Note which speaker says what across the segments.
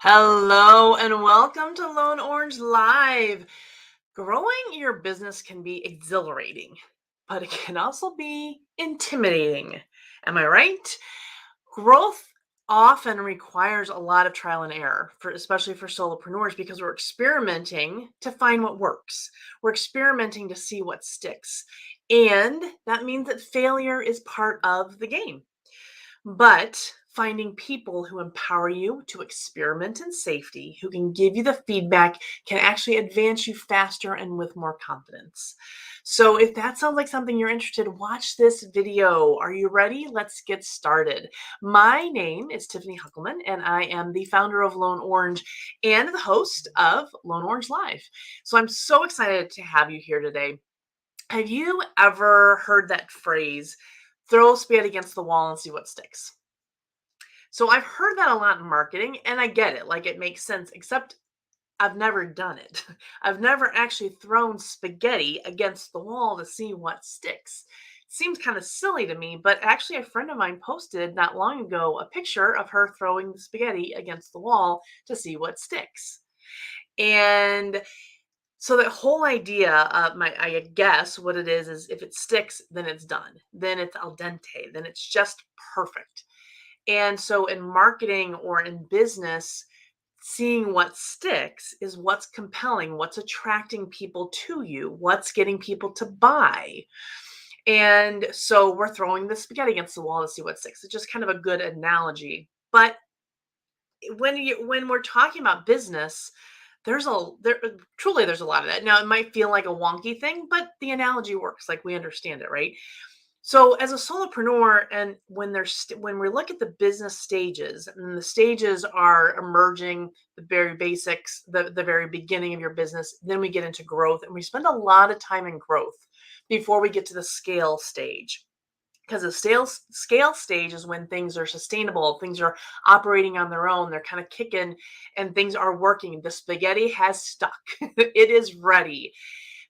Speaker 1: Hello and welcome to Lone Orange Live. Growing your business can be exhilarating, but it can also be intimidating. Am I right? Growth often requires a lot of trial and error, especially for solopreneurs, because we're experimenting to find what works. We're experimenting to see what sticks. And that means that failure is part of the game. But finding people who empower you to experiment in safety, who can give you the feedback, can actually advance you faster and with more confidence. So, if that sounds like something you're interested in, watch this video. Are you ready? Let's get started. My name is Tiffany Huckelman, and I am the founder of Lone Orange and the host of Lone Orange Live. So, I'm so excited to have you here today. Have you ever heard that phrase, throw spaghetti against the wall and see what sticks? So I've heard that a lot in marketing and I get it. Like it makes sense, except I've never done it. I've never actually thrown spaghetti against the wall to see what sticks. Seems kind of silly to me, but actually, a friend of mine posted not long ago a picture of her throwing the spaghetti against the wall to see what sticks. And so the whole idea of I guess what it is if it sticks, then it's done. Then it's al dente. Then it's just perfect. And so in marketing or in business, seeing what sticks is what's compelling, what's attracting people to you, what's getting people to buy. And so we're throwing the spaghetti against the wall to see what sticks. It's just kind of a good analogy. But when we're talking about business, truly there's a lot of that. Now it might feel like a wonky thing, but the analogy works. Like we understand it, right? So as a solopreneur, and when we look at the business stages, and the stages are emerging, the very basics, the very beginning of your business, then we get into growth, and we spend a lot of time in growth before we get to the scale stage. Because the scale stage is when things are sustainable, things are operating on their own, they're kind of kicking, and things are working. The spaghetti has stuck, it is ready.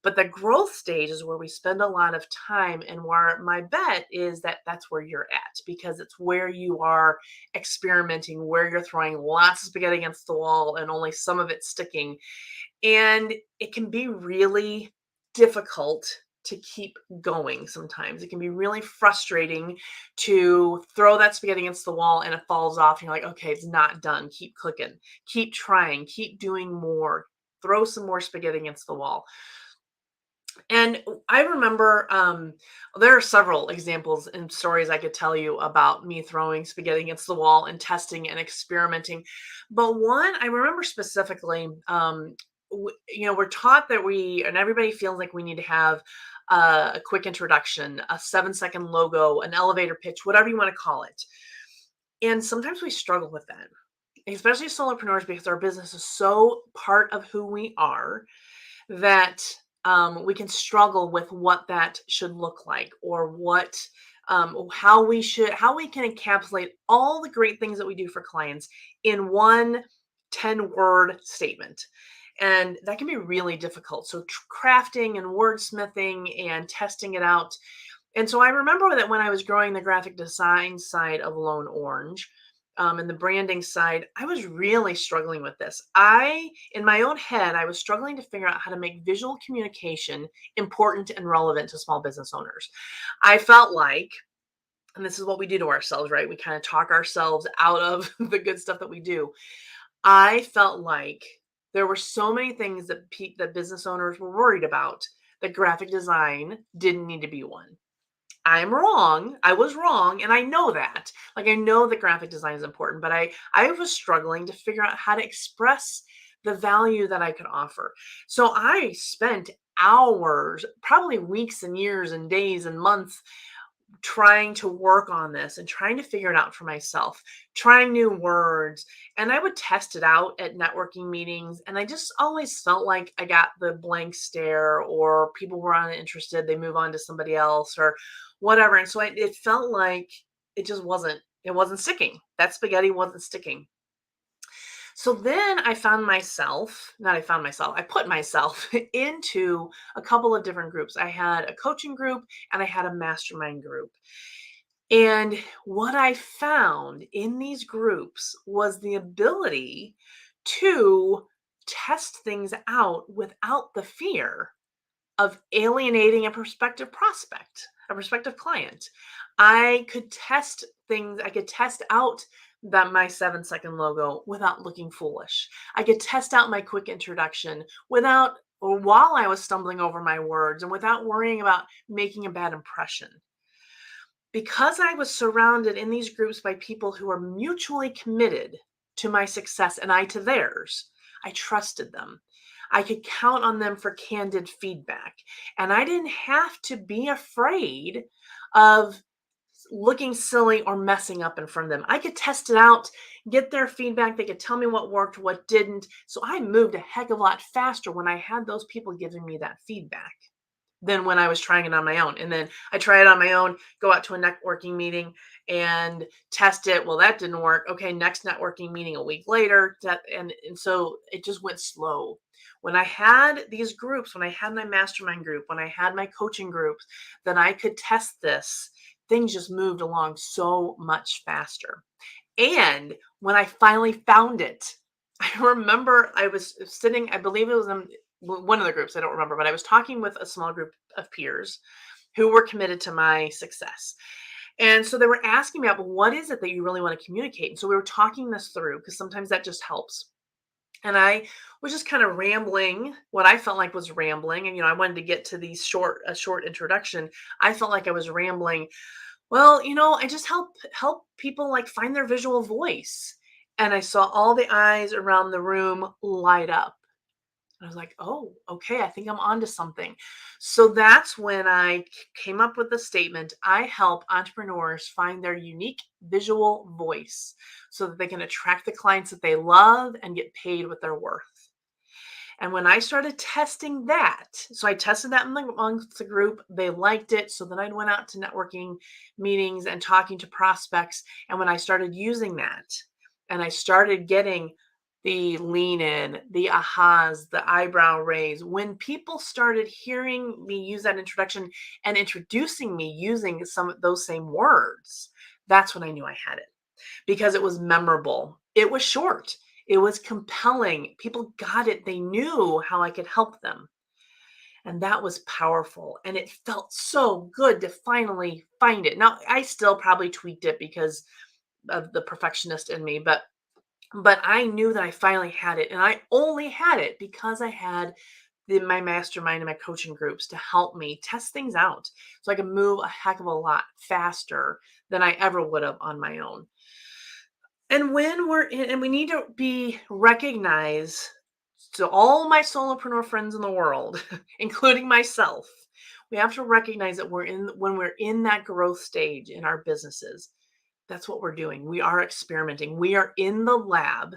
Speaker 1: But the growth stage is where we spend a lot of time, and where my bet is that that's where you're at, because it's where you are experimenting, where you're throwing lots of spaghetti against the wall and only some of it sticking. And it can be really difficult to keep going sometimes. It can be really frustrating to throw that spaghetti against the wall and it falls off. And you're like, okay, it's not done. Keep clicking, keep trying, keep doing more, throw some more spaghetti against the wall. And I remember there are several examples and stories I could tell you about me throwing spaghetti against the wall and testing and experimenting. But one I remember specifically, we're taught that and everybody feels like we need to have a quick introduction, a 7-second logo, an elevator pitch, whatever you want to call it. And sometimes we struggle with that, especially solopreneurs, because our business is so part of who we are that we can struggle with what that should look like, or how we can encapsulate all the great things that we do for clients in one 10-word statement. And that can be really difficult. So crafting and wordsmithing and testing it out. And so I remember that when I was growing the graphic design side of Lone Orange, and the branding side, I was really struggling with this. In my own head, I was struggling to figure out how to make visual communication important and relevant to small business owners. I felt like, and this is what we do to ourselves, right? We kind of talk ourselves out of the good stuff that we do. I felt like there were so many things that business owners were worried about that graphic design didn't need to be one. I'm wrong. I was wrong, and I know that. Like I know that graphic design is important, but I was struggling to figure out how to express the value that I could offer. So I spent hours, probably weeks and years and days and months trying to work on this and trying to figure it out for myself, trying new words. And I would test it out at networking meetings. And I just always felt like I got the blank stare, or people were uninterested, they move on to somebody else or whatever. And so it felt like it wasn't sticking. That spaghetti wasn't sticking. So then I put myself into a couple of different groups. I had a coaching group and I had a mastermind group. And what I found in these groups was the ability to test things out without the fear of alienating a prospective prospect, a prospective client. I could test things, I could test out that my 7-second logo without looking foolish. I could test out my quick introduction without or while I was stumbling over my words and without worrying about making a bad impression. Because I was surrounded in these groups by people who were mutually committed to my success and I to theirs, I trusted them. I could count on them for candid feedback. And I didn't have to be afraid of looking silly or messing up in front of them. I could test it out, get their feedback. They could tell me what worked, what didn't. So I moved a heck of a lot faster when I had those people giving me that feedback than when I was trying it on my own. And then I try it on my own, go out to a networking meeting and test it. Well, that didn't work. Okay, next networking meeting a week later. And so it just went slow. When I had these groups, when I had my mastermind group, when I had my coaching groups, that I could test this, things just moved along so much faster. And when I finally found it, I remember I was sitting, I believe it was in one of the groups, I don't remember, but I was talking with a small group of peers who were committed to my success. And so they were asking me about, well, what is it that you really want to communicate? And so we were talking this through because sometimes that just helps. And I was just kind of rambling, what I felt like was rambling. And, I wanted to get to a short introduction. I felt like I was rambling. Well, I just help people like find their visual voice. And I saw all the eyes around the room light up. I was like, "Oh, okay, I think I'm onto something." So that's when I came up with the statement, I help entrepreneurs find their unique visual voice so that they can attract the clients that they love and get paid what they're worth. And when I started testing that, so I tested that amongst the group, they liked it. So then I went out to networking meetings and talking to prospects. And when I started using that and I started getting the lean in, the ahas, the eyebrow raise, when people started hearing me use that introduction and introducing me using some of those same words, that's when I knew I had it because it was memorable. It was short. It was compelling. People got it. They knew how I could help them. And that was powerful. And it felt so good to finally find it. Now, I still probably tweaked it because of the perfectionist in me, but I knew that I finally had it. And I only had it because I had my mastermind and my coaching groups to help me test things out so I could move a heck of a lot faster than I ever would have on my own. And when we're in, and we need to be recognized to all my solopreneur friends in the world, including myself, we have to recognize that when we're in that growth stage in our businesses, that's what we're doing. We are experimenting. We are in the lab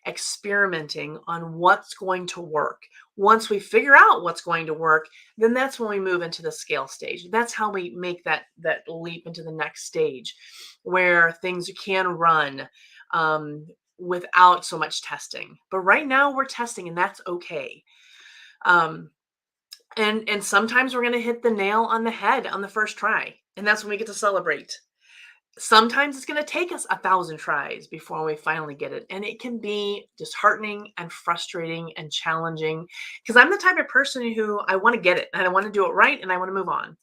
Speaker 1: experimenting on what's going to work. Once we figure out what's going to work, then that's when we move into the scale stage. That's how we make that leap into the next stage where things can run um, without so much testing. But right now we're testing and that's okay. Um, and sometimes we're going to hit the nail on the head on the first try. And that's when we get to celebrate. Sometimes it's going to take us 1,000 tries before we finally get it. And it can be disheartening and frustrating and challenging because I'm the type of person who I want to get it and I want to do it right and I want to move on.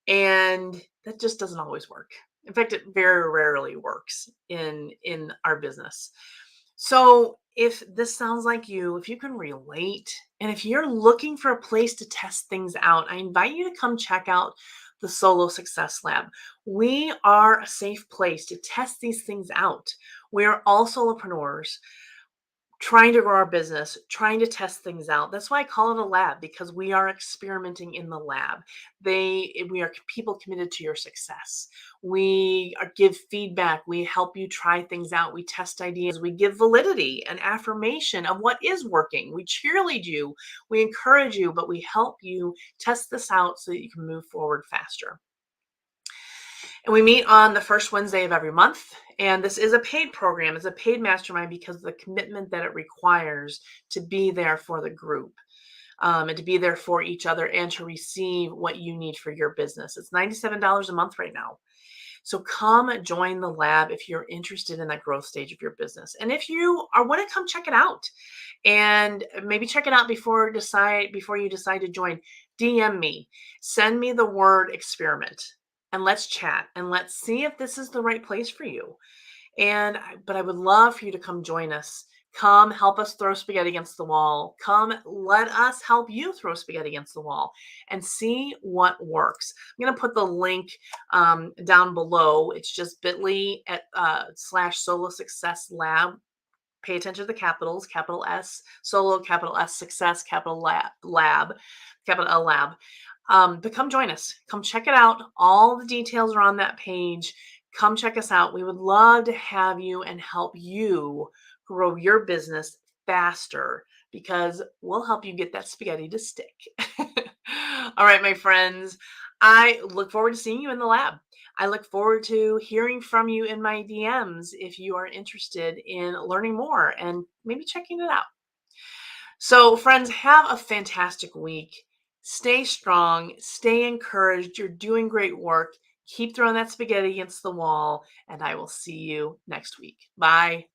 Speaker 1: And that just doesn't always work. In fact, it very rarely works in our business. So if this sounds like you, if you can relate, and if you're looking for a place to test things out, I invite you to come check out the Solo Success Lab. We are a safe place to test these things out. We are all solopreneurs trying to grow our business, trying to test things out. That's why I call it a lab because we are experimenting in the lab. We are people committed to your success. Give feedback. We help you try things out. We test ideas. We give validity and affirmation of what is working. We cheerlead you. We encourage you, but we help you test this out so that you can move forward faster. And we meet on the first Wednesday of every month. And this is a paid program. It's a paid mastermind because of the commitment that it requires to be there for the group and to be there for each other and to receive what you need for your business. It's $97 a month right now. So come join the lab if you're interested in that growth stage of your business. And if you are want to come check it out and maybe check it out before you decide to join, DM me, send me the word experiment, and let's chat and let's see if this is the right place for you. But I would love for you to come join us. Come help us throw spaghetti against the wall. Come let us help you throw spaghetti against the wall and see what works. I'm going to put the link down below. It's just bit.ly at slash solo success lab. Pay attention to the capitals, capital S solo, capital S success, capital lab, capital L lab. But come join us. Come check it out. All the details are on that page. Come check us out. We would love to have you and help you grow your business faster because we'll help you get that spaghetti to stick. All right, my friends. I look forward to seeing you in the lab. I look forward to hearing from you in my DMs if you are interested in learning more and maybe checking it out. So, friends, have a fantastic week. Stay strong, stay encouraged. You're doing great work. Keep throwing that spaghetti against the wall, and I will see you next week. Bye.